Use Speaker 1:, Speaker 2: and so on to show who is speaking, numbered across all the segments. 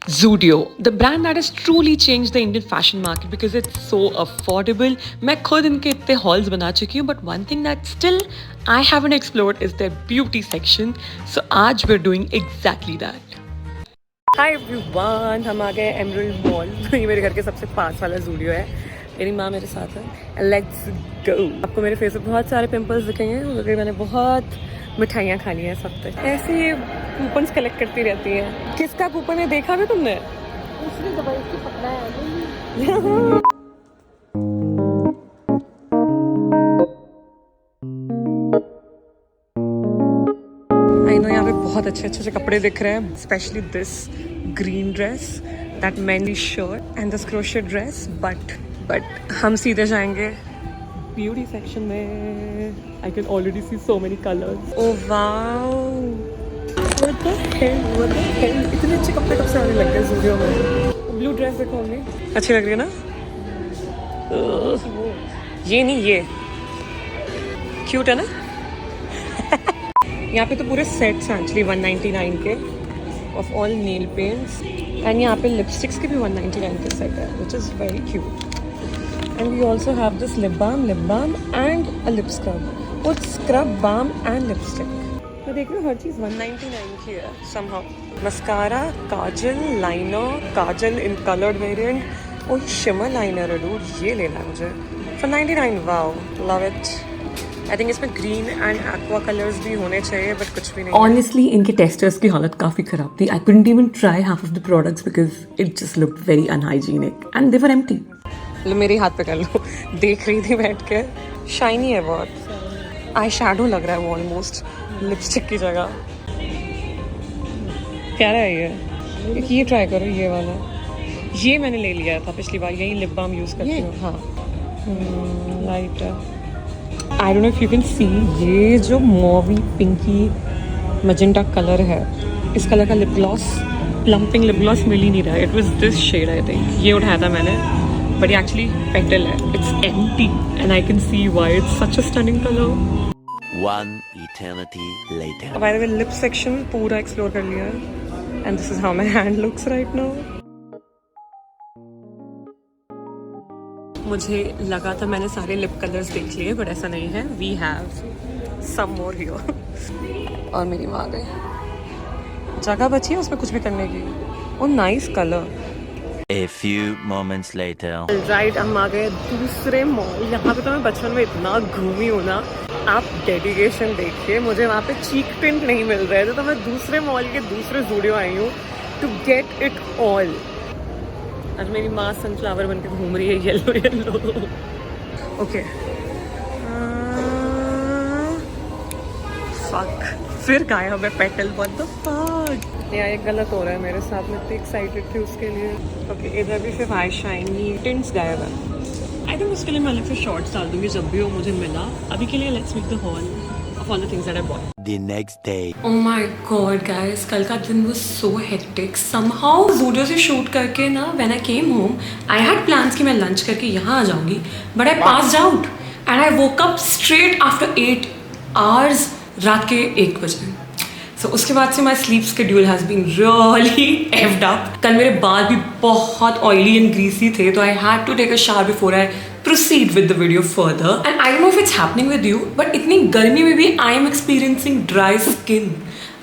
Speaker 1: Zudio, the brand that has truly changed the Indian fashion market because it's so affordable. मैं खुद इनके इतने halls बना चुकी हूँ, but one thing that still I haven't explored is their beauty section. So आज we're doing exactly that. Hi everyone, हम आ गए Emerald Mall. ये मेरे घर के सबसे पास वाला Zudio है. मेरी माँ मेरे साथ है. Let's go. आपको मेरे फेस पे बहुत सारे पिंपल्स दिखेंगे क्योंकि मैंने बहुत मिठाइयाँ खा ली हैं सब तक. ऐसे ही कूपन्स कलेक्ट करती रहती हैं. किसका कूपन है देखा भी तुमने?
Speaker 2: दूसरी दवाई की पकड़ा है.
Speaker 1: आई नो यहाँ पे बहुत अच्छे अच्छे कपड़े दिख रहे हैं. Specially this green dress, that many shirt and this crochet dress. But हम सीधे जाएंगे ब्यूटी सेक्शन में. I can already see so many colours. Oh wow, what the hell. इतने अच्छे कपड़े कब से आने लग गए Zudio में. ब्लू ड्रेस देखो हमने, अच्छी लग रही है ना. ये नहीं, ये क्यूट है ना. यहाँ पे तो पूरे सेट्स हैं एक्चुअली 199 के of all nail paints. And यहाँ पे लिपस्टिक्स के भी 199 के सेट है, which is very cute. And we also have this lip balm and a lip scrub. Or scrub, balm and lipstick. मैं देख रही हूँ हर चीज़ 199 की है somehow. Mascara, Kajal, liner, Kajal in colored variant और shimmer liner है dude. ये लेना है मुझे for 99. Wow, love it. I think इसमें green and aqua colors भी होने चाहिए but कुछ भी नहीं. Honestly, इनके testers की हालत काफ़ी ख़राब थी. I couldn't even try half of the products because it just looked very unhygienic and they were empty. मेरे हाथ पे कर लो. देख रही थी बैठ के. शाइनी है बहुत. आई शैडो लग रहा है वो ऑलमोस्ट लिपस्टिक की जगह. प्यारा है ये. ये ट्राई करो ये वाला. ये मैंने ले लिया था पिछली बार. यही लिप बाम यूज़ करती हूँ. हाँ, light. I don't know if you can see. ये जो मॉवी पिंकी मजेंटा कलर है, इस कलर का lip gloss, plumping lip gloss मिल ही नहीं रहा. It was this shade I think. ये उठाया था मैंने. But actually petal है. It's empty and I can see why it's such a stunning color.
Speaker 3: One eternity later.
Speaker 1: By the way, lip section पूरा explore कर लिया है. And this is how my hand looks right now. मुझे लगा था मैंने सारे लिप कलर्स देख लिए, but ऐसा नहीं है. We have some more here. और मेरी माँ आ गई. जगह बची है उसमें कुछ भी करने की. और nice color.
Speaker 3: A few moments later.
Speaker 1: Right, हम आ गए दूसरे मॉल. यहाँ पे तो मैं बचपन में इतना घूमी हूँ ना. आप डेडिकेशन देखिए. मुझे वहाँ पे चीक टिंट नहीं मिल रहे थे तो मैं दूसरे मॉल के दूसरे Zudio आई हूँ टू गेट इट ऑल. आज मेरी माँ सनफ्लावर बन के घूम रही है. Yellow yellow. Okay, fuck. फिर गायब है पेटल. What the fuck. यार ये गलत हो रहा है मेरे साथ. मैं इतनी एक्साइटेड थी उसके लिए. ओके, इधर भी सिर्फ आई शाइनी टिंट्स गायब है. आई थिंक उसके लिए मैं अलग से शॉर्ट्स डाल दूंगी जब भी वो मुझे मिला. अभी के लिए let's make the hall of all the things that I bought.
Speaker 3: The next day.
Speaker 1: Oh my god guys, कल का दिन was so hectic. Somehow Zudio से शूट करके ना when I came home, I had plans कि मैं lunch करके यहाँ आ जाऊँगी, but I passed out and I woke up straight after 8 hours रात के 1 बजे. So उसके बाद से my sleep schedule has been really effed up. कल मेरे बाल भी बहुत oily and greasy थे तो I had to take a shower before I proceed with the video further. And I don't know if it's happening with you, but इतनी गर्मी में भी I am experiencing dry skin.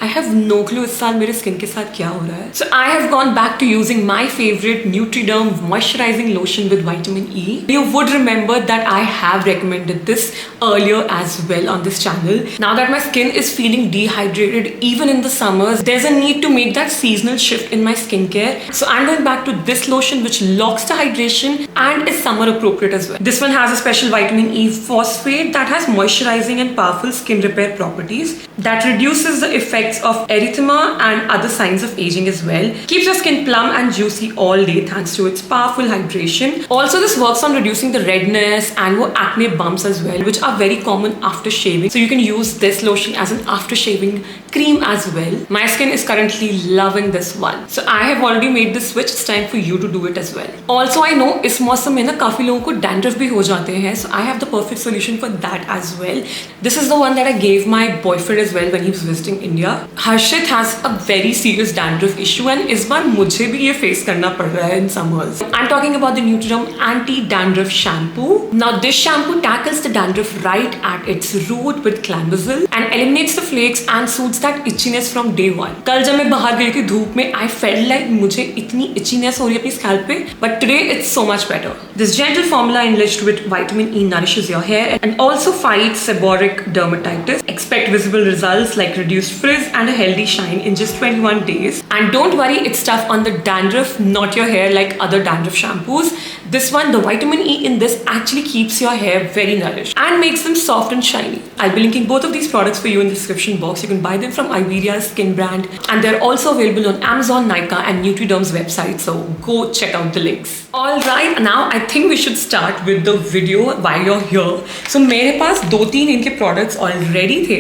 Speaker 1: I have no clue इस साल मेरे skin के साथ क्या हो रहा है. So I have gone back to using my favorite Nutriderm moisturizing lotion with vitamin E. You would remember that I have recommended this earlier as well on this channel. Now that my skin is feeling dehydrated even in the summers, there's a need to make that seasonal shift in my skincare. So I'm going back to this lotion which locks the hydration and is summer appropriate as well. This one has a special vitamin E phosphate that has moisturizing and powerful skin repair properties that reduces the effects of erythema and other signs of aging as well. Keeps your skin plump and juicy all day thanks to its powerful hydration. Also, this works on reducing the redness and acne bumps as well, which are very common after shaving. So you can use this lotion as an after shaving cream as well. My skin is currently loving this one. So I have already made the switch. It's time for you to do it as well. Also, I know इस मौसम में ना काफी लोगों को dandruff भी हो जाते हैं. So I have the perfect solution for that as well. This is the one that I gave my boyfriend as well when he was visiting India. Harshit has a very serious dandruff issue and इस बार मुझे भी ये face करना पड़ रहा है in summers. I am talking about the Nutriderm anti dandruff shampoo. Now this shampoo tackles the dandruff right at its root with climbazole and eliminates the flakes and soothes that itchiness from day one. कल जब मैं बाहर गई थी धूप में, I felt like मुझे इतनी इचीनेस हो रही है अपनी स्कैल्प पे, but today it's so much better. This gentle formula enriched with vitamin E nourishes your hair and also fights seborrheic dermatitis. Expect visible results like reduced frizz and a healthy shine in just 21 days. And don't worry, it's tough on the dandruff, not your hair like other dandruff shampoos. This one, the vitamin E in this actually keeps your hair very nourished and makes them soft and shiny. I'll be linking both of these products for you in the description box. You can buy them from Iberia's skin brand and they're also available on Amazon, Nykaa and Nutriderm's website. So go check out the links. Alright, now I think we should start with the video while you're here. So मेरे पास 2-3 इनके products already थे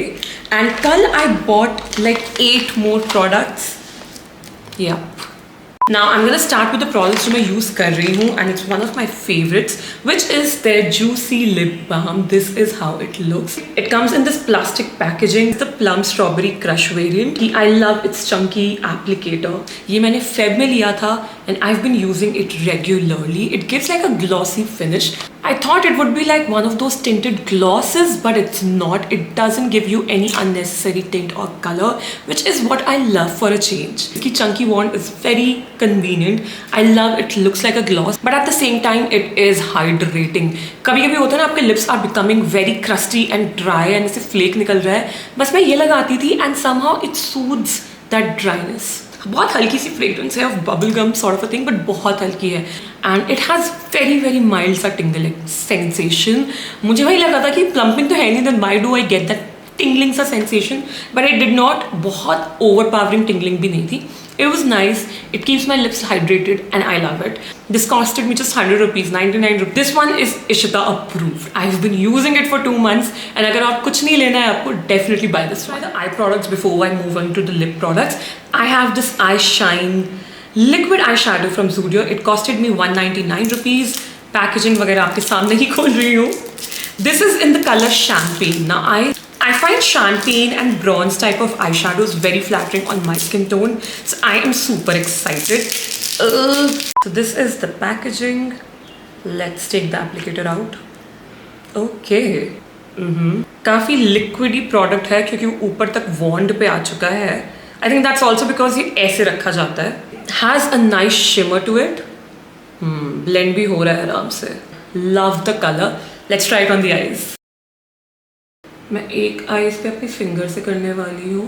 Speaker 1: and कल I bought like 8 more products. Yep. Now I'm gonna start with the products जो मैं use कर रही हूँ and it's one of my favorites, which is their Juicy Lip Balm. This is how it looks. It comes in this plastic packaging. It's the Plum Strawberry Crush variant. I love its chunky applicator. ये मैंने Feb में लिया था and I've been using it regularly. It gives like a glossy finish. I thought it would be like one of those tinted glosses, but it's not. It doesn't give you any unnecessary tint or color, which is what I love for a change. The chunky wand is very convenient. I love it. Looks like a gloss, but at the same time, it is hydrating. कभी-कभी होता है ना आपके lips are becoming very crusty and dry and ऐसे flake निकल रहा है. बस मैं ये लगाती थी and somehow it soothes that dryness. बहुत हल्की सी फ्रेग्रेंस है of bubble gum sort of a thing, but बहुत हल्की है and it has very very mild सा टिंगलिंग सेंसेशन. मुझे वही लगा था कि प्लम्पिंग तो है नहीं, then why do I get that tingling सा sensation, but it did not. बहुत ओवर पावरिंग टिंगलिंग भी नहीं थी. It was nice. It keeps my lips hydrated and I love it. This costed me just 100 rupees, 99 rupees. This one is Ishita approved. I've been using it for 2 months and अगर आप कुछ नहीं लेना है आपको, definitely buy this one. Try the eye products before I move on to the lip products. I have this Eye Shine liquid eyeshadow from Zudio. It costed me 199 rupees. Packaging वगैरह आपके सामने ही खोल रही हूँ. This is in the color Champagne. Now I find champagne and bronze type of eyeshadows very flattering on my skin tone, so I am super excited. So this is the packaging. Let's take the applicator out. Okay. काफी liquidy product है क्योंकि ऊपर तक wand पे आ चुका है. I think that's also because ये ऐसे रखा जाता है. Has a nice shimmer to it. Blend भी हो रहा है आराम से. Love the color. Let's try it on the eyes. मैं एक आईज पे अपनी फिंगर से करने वाली हूँ.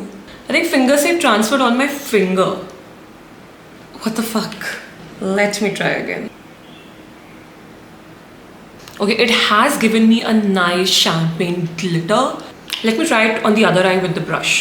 Speaker 1: आई थिंक फिंगर से transferred on my finger. What the fuck. Let me try again. Okay, it has given me a nice champagne glitter. Let me try it on the other I with the brush.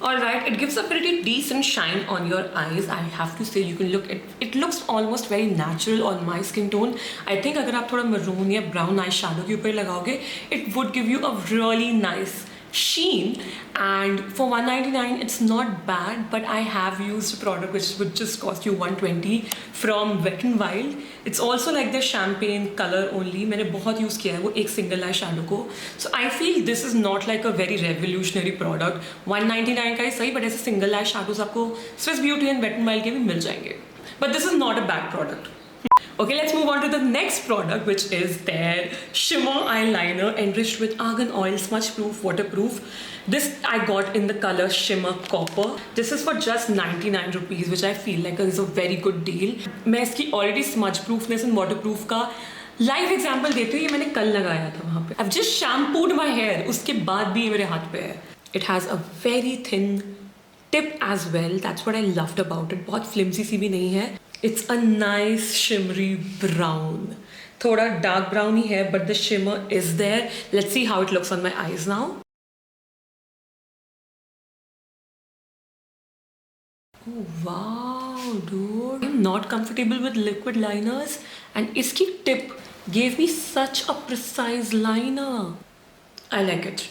Speaker 1: Alright, it gives a pretty decent shine on your eyes. I have to say, you can look it looks almost very natural on my skin tone. I think अगर आप थोड़ा maroon या brown eye shadow के ऊपर लगाओगे, it would give you a really nice sheen. And for 199 it's not bad, but I have used a product which would just cost you 120 from Wet n Wild. It's also like the champagne color only. मैंने बहुत use किया है वो एक single eye shadow को. So I feel this is not like a very revolutionary product. 199 का ही सही, but ऐसे सिंगल आई शैडोज आपको Swiss Beauty and Wet n Wild के भी मिल जाएंगे. But this is not a bad product. Okay, let's move on to the next product, which is their shimmer eyeliner enriched with argan oil, smudge proof, waterproof. This I got in the color Shimmer Copper. This is for just 99 rupees, which I feel like is a very good deal. मैं इसकी already smudge proofness and waterproof का live example देती हूँ. ये मैंने कल लगाया था वहाँ पे. I've just shampooed my hair. उसके बाद भी ये मेरे हाथ पे है. It has a very thin tip as well. That's what I loved about it. बहुत flimsy सी भी नहीं है. It's a nice shimmery brown. थोड़ा dark brown ही है, but the shimmer is there. Let's see how it looks on my eyes now. Oh wow, dude. I'm not comfortable with liquid liners, and इसकी tip gave me such a precise liner. I like it.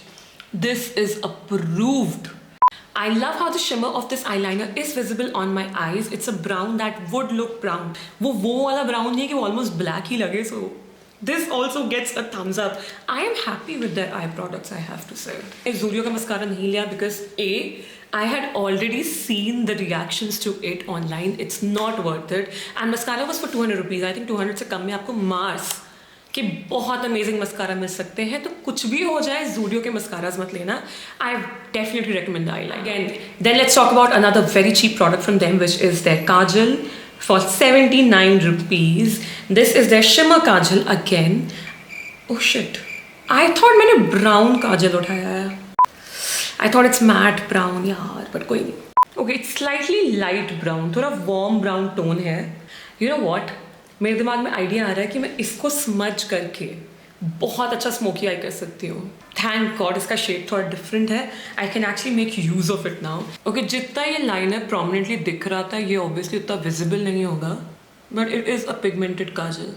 Speaker 1: This is approved. I love how the shimmer of this eyeliner is visible on my eyes. It's a brown that would look brown. वो वाला brown नहीं है कि वो almost black ही लगे. So This also gets a thumbs up. I am happy with their eye products, I have to say. इस Zudio का mascara नहीं लिया because I had already seen the reactions to it online. It's not worth it. And mascara was for 200 rupees. I think 200 से कम में आपको Mars के बहुत amazing mascara मिल सकते हैं. तो कुछ भी हो जाए Zudio के mascaras मत लेना. I definitely recommend the eyeliner. Again, then let's talk about another very cheap product from them, which is their kajal. For 79 rupees. This is their shimmer kajal again. Oh shit. I thought मैंने brown kajal उठाया है. I thought it's matte brown यार, but कोई नहीं. Okay, it's slightly light brown, थोड़ा warm brown tone है. You know what? मेरे दिमाग में आइडिया आ रहा है कि मैं इसको स्मज करके बहुत अच्छा स्मोकी आई कर सकती हूँ. थैंक गॉड इसका शेड थोड़ा डिफरेंट है. I can actually make use of it now. Okay, जितना ये लाइनर प्रोमिनेंटली दिख रहा था ये ऑब्वियसली उतना विजिबल नहीं होगा, but it is a pigmented kajal.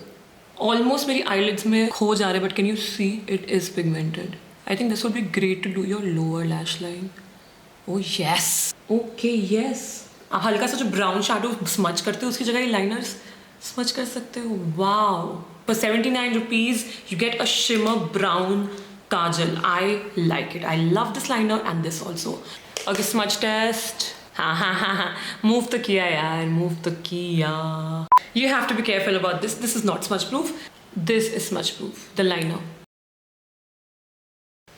Speaker 1: Almost मेरी आईलिड्स में खो जा रहे, but can you see it is pigmented. I think this would be great to do your lower lash line. Oh yes, okay yes. आप हल्का सा जो ब्राउन शैडो स्मच करते हो उसकी जगह ये लाइनर्स स्मच कर सकते हो. Wow. For 79 rupees, you get a shimmer brown kajal. I like it. I love this liner and this also. Okay, smudge test. Move the kiya yaar. Move the kiya. You have to be careful about this. This is not smudge proof. This is smudge proof. The liner.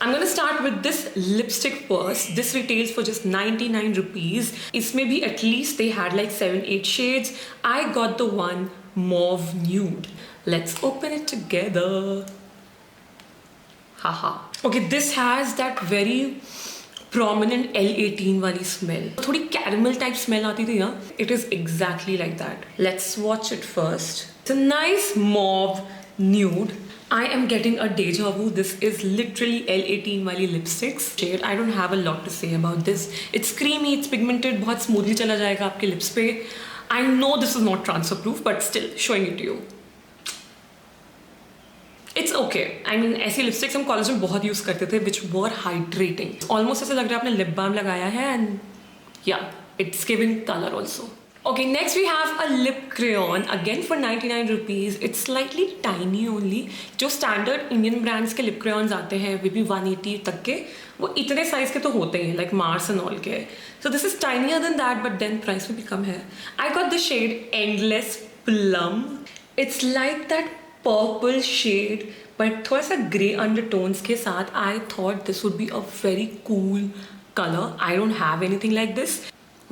Speaker 1: I'm gonna start with this lipstick first. This retails for just 99 rupees. इसमें भी at least they had like 7-8 shades. I got the one mauve nude. Let's open it together. Haha. Okay, this has that very prominent L18 वाली smell. थोड़ी caramel type smell आती थी ना. It is exactly like that. Let's swatch it first. It's a nice mauve nude. I am getting a deja vu. This is literally L18 वाली lipsticks shade. I don't have a lot to say about this. It's creamy, it's pigmented, बहुत smoothly चला जाएगा आपके lips पे. I know this is not transfer proof, but still showing it to you. It's okay. I mean, ऐसी lipsticks हम college में बहुत use करते थे, which were hydrating. Almost ऐसा लग रहा है आपने लिप बाम लगाया है, and yeah, it's giving color also. Okay, next we have a lip crayon again for 99 rupees. It's slightly tiny only. जो standard Indian brands के lip crayons आते हैं, वे भी 180 तक के, वो इतने size के तो होते हैं, like Mars and all के. So this is tinier than that, but then price में भी कम है. I got the shade Endless Plum. It's like that purple shade but थोड़ा सा grey undertones के साथ. I thought this would be a very cool color. I don't have anything like this.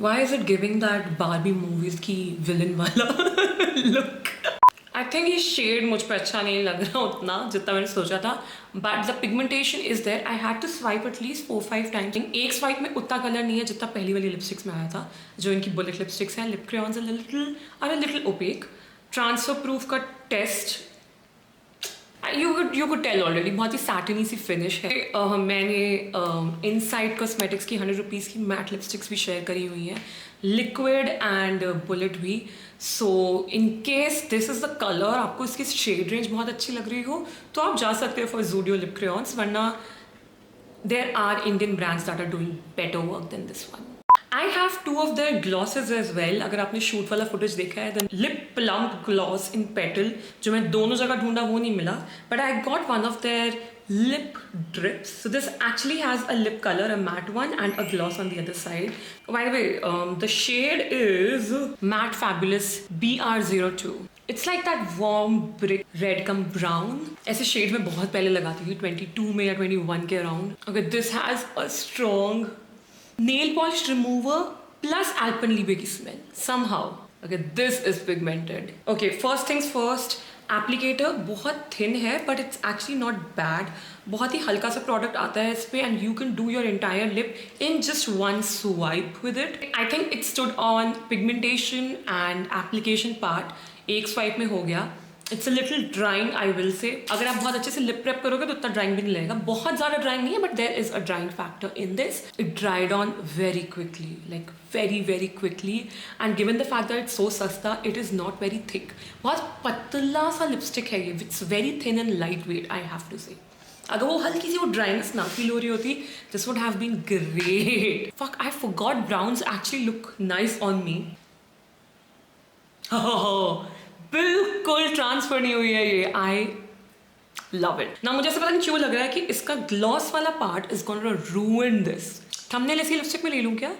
Speaker 1: Why is it giving that Barbie movies की villain वाला look? I think ये shade मुझ पे अच्छा नहीं लग रहा उतना जितना मैंने सोचा था, but the pigmentation is there. I had to swipe at least 4-5 times. एक swipe में उतना color नहीं है जितना पहली वाली lipsticks में आया था, जो इनकी bullet lipsticks हैं. Lip crayons are a little opaque. Transfer proof का test you could tell already. बहुत ही satin सी finish है. मैंने Inside Cosmetics की 100 rupees की matte lipsticks भी share करी हुई हैं, liquid and bullet भी. So in case this is the color, आपको इसकी shade range बहुत अच्छी लग रही हो तो आप जा सकते हो for Zudio lip crayons, वरना there are Indian brands that are doing better work than this one. I have 2 of their glosses as well. अगर आपने शूट वाला फुटेज देखा है, then lip plump gloss in petal, जो मैं दोनों जगह ढूंढा वो नहीं मिला, but I got one of their lip drips. So this actually has a lip color, a matte one, and a gloss on the other side. By the way, the shade is Matte Fabulous BR02. It's like that warm brick red come brown. ऐसे shade में बहुत पहले लगाती थी 22 में या 21 के around. Okay, this has a strong nail polish remover plus Alpenliebe की smell somehow. Okay, this is pigmented. Okay, first things first, applicator बहुत thin है but it's actually not bad. बहुत ही हल्का सा product आता है इस पे and you can do your entire lip in just one swipe with it. I think it stood on pigmentation and application part. एक swipe में हो गया. It's a little drying, I will say. अगर आप बहुत अच्छे से lip prep करोगे तो उतना drying भी नहीं लगेगा. बहुत ज़्यादा drying नहीं है, but there is a drying factor in this. It dried on very quickly, like very quickly. And given the fact that it's so सस्ता, it is not very thick. बहुत पतला सा lipstick है ये. It's very thin and lightweight, I have to say. अगर वो हल्की सी वो dryness ना feel हो रही होती, this would have been great. Fuck, I forgot browns actually look nice on me. बिल्कुल ट्रांसफर नहीं हुई है ये. Love it. ना मुझे ऐसा पता नहीं क्यों लग रहा है कि इसका ग्लॉस वाला part is gonna रूइन this. Thumbnail ऐसी लिपस्टिक में ले लूँ क्या?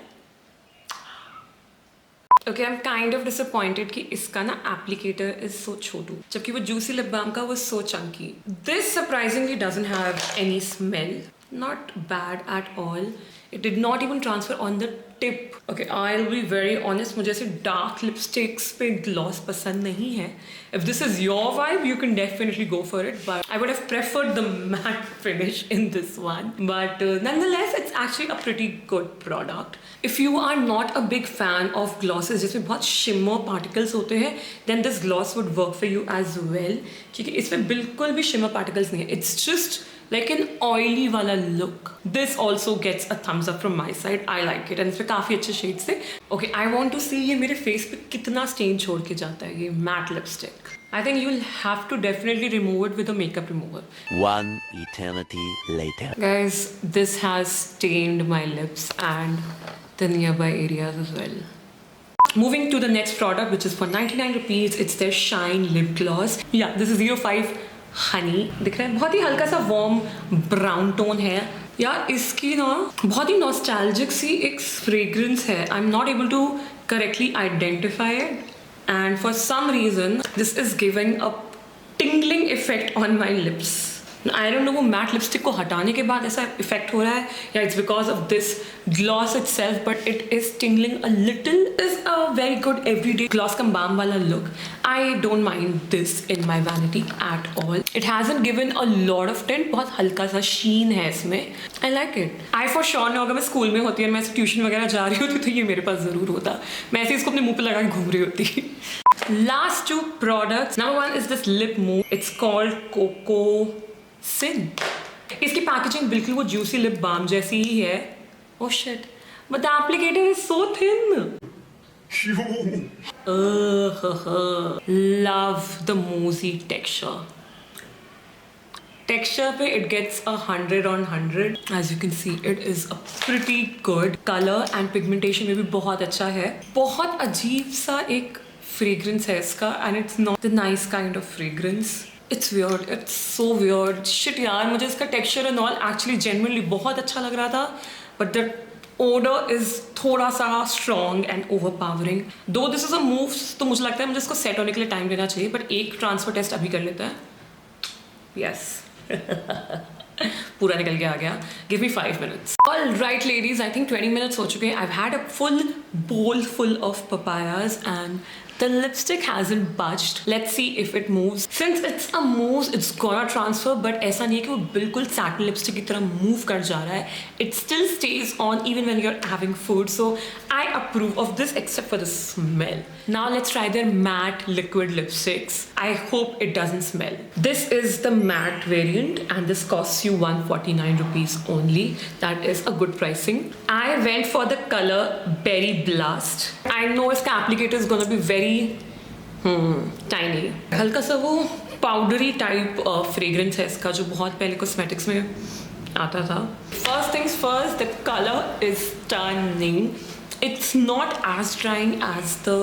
Speaker 1: Okay, I am kind of disappointed कि इसका ना एप्लीकेटर इज सो छोटू, जबकि वो जूसी लिप बाम का वो so chunky. This surprisingly doesn't have any smell, not bad at all. It did not even transfer on the tip. Okay, I'll be very honest, मुझे ऐसे dark lipsticks पे gloss पसंद नहीं है. If this is your vibe, you can definitely go for it. But I would have preferred the matte finish in this one. But nonetheless, it's actually a pretty good product. If you are not a big fan of glosses जिसमें बहुत shimmer particles होते हैं, then this gloss would work for you as well. क्योंकि इसमें बिल्कुल भी shimmer particles नहीं है. It's just like an oily वाला look. This also gets a thumbs up from my side. I like it and इसमें काफ़ी अच्छे shades थे. Okay, I want to see ये मेरे face पे कितना stain छोड़ के जाता है ये matte lipstick. I think you'll have to definitely remove it with a makeup remover.
Speaker 3: One eternity later.
Speaker 1: Guys, this has stained my lips and the nearby areas as well. Moving to the next product, which is for 99 rupees. It's their Shine Lip Gloss. Yeah, this is 05 Honey दिख रहा है, बहुत ही हल्का सा warm brown tone है यार। इसकी ना बहुत ही नॉस्टैल्जिक सी एक फ्रेग्रेंस है। I am not able to correctly identify it and for some reason this is giving a tingling effect on my lips. I don't know वो मैट लिपस्टिक को हटाने के बाद ऐसा इफेक्ट हो रहा है या it's because of this gloss itself, but it is tingling a little. Is a very good everyday gloss cum balm वाला लुक। I don't mind this in my vanity at all. It hasn't given a lot of tint, बहुत हल्का सा sheen है इसमें। I like it. I for sure नहीं, अगर मैं स्कूल में होती और मैं ट्यूशन वगैरह जा रही होती तो ये मेरे पास जरूर होता। मैं ऐसे इसको अपने मुंह पे लगा के घूम रही होती। Last two products. Number one is this lip mousse. It's called Coco Sin. इसकी पैकेजिंग बिल्कुल वो जूसी लिप बाम जैसी ही है। Oh shit, but the applicator is so thin. Love the moussey texture. Texture पे it gets 100 on 100. As you can see, it is a pretty good color and pigmentation में भी बहुत अच्छा है। बहुत अजीब सा एक fragrance है इसका and it's not the nice kind of fragrance. It's weird. It's so weird. Shit यार, मुझे इसका texture and all actually genuinely बहुत अच्छा लग रहा था, but the odor is थोड़ा सा strong and overpowering. Though this is a mousse, तो मुझे लगता है मुझे इसको set होने के लिए time लेना चाहिए, but एक transfer test अभी कर लेते हैं. Yes. पूरा निकल के आ गया. Give me 5 minutes. All right, ladies. I think 20 minutes हो चुके हैं. I've had a full bowl full of papayas and the lipstick hasn't budged. Let's see if it moves. Since it's a mousse, it's gonna transfer. But ऐसा नहीं है कि वो बिल्कुल satin lipstick की तरह move कर जा रहा है. It still stays on even when you're having food. So I approve of this except for the smell. Now let's try their matte liquid lipsticks. I hope it doesn't smell. This is the matte variant and this costs you 149 rupees only. That is a good pricing. I went for the color Berry Blast. I know इसका applicator is gonna be very tiny. हल्का सा वो powdery type fragrance है इसका जो बहुत पहले cosmetics में आता था. First things first, the color is stunning. It's not as drying as the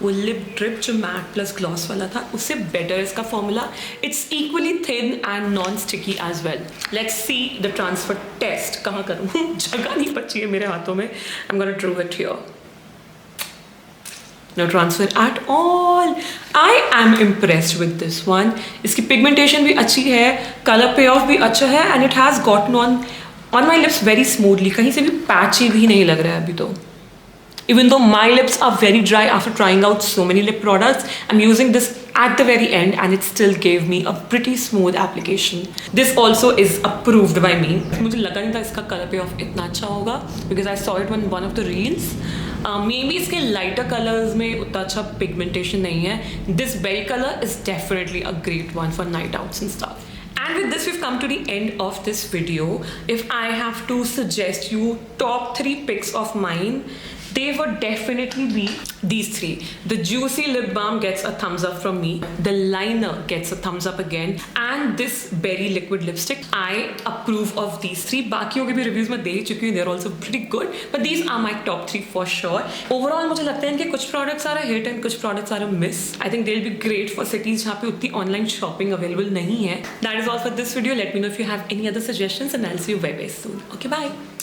Speaker 1: वो lip drip जो matte plus gloss वाला था, उससे better इसका formula. It's equally thin and non-sticky as well. Let's see the transfer test. कहाँ करूँ? जगह नहीं बची है मेरे हाथों में. I'm gonna do it here. No transfer at all. I am impressed with this one. इसकी pigmentation भी अच्छी है, color payoff भी अच्छा है, and it has gotten on my lips very smoothly. कहीं से भी patchy भी नहीं लग रहा है अभी तो. Even though my lips are very dry after trying out so many lip products, I'm using this at the very end and it still gave me a pretty smooth application. This also is approved by me. मुझे लगा नहीं था इसका color payoff इतना अच्छा होगा because I saw it on one of the reels. Maybe इसके lighter colors में उतना अच्छा pigmentation नहीं है. This berry color is definitely a great one for night outs and stuff. And with this we've come to the end of this video. If I have to suggest you top 3 picks of mine, they would definitely be these three. The juicy lip balm gets a thumbs up from me. The liner gets a thumbs up again. And this berry liquid lipstick, I approve of these three. बाकियों के भी reviews मैं दे चुकी हूँ, they're also pretty good. But these are my top 3 for sure. Overall मुझे लगता है इनके कुछ products are a hit and कुछ products are a miss. I think they'll be great for cities जहाँ पे उतनी online shopping available नहीं है. That is all for this video. Let me know if you have any other suggestions and I'll see you very soon. Okay, bye.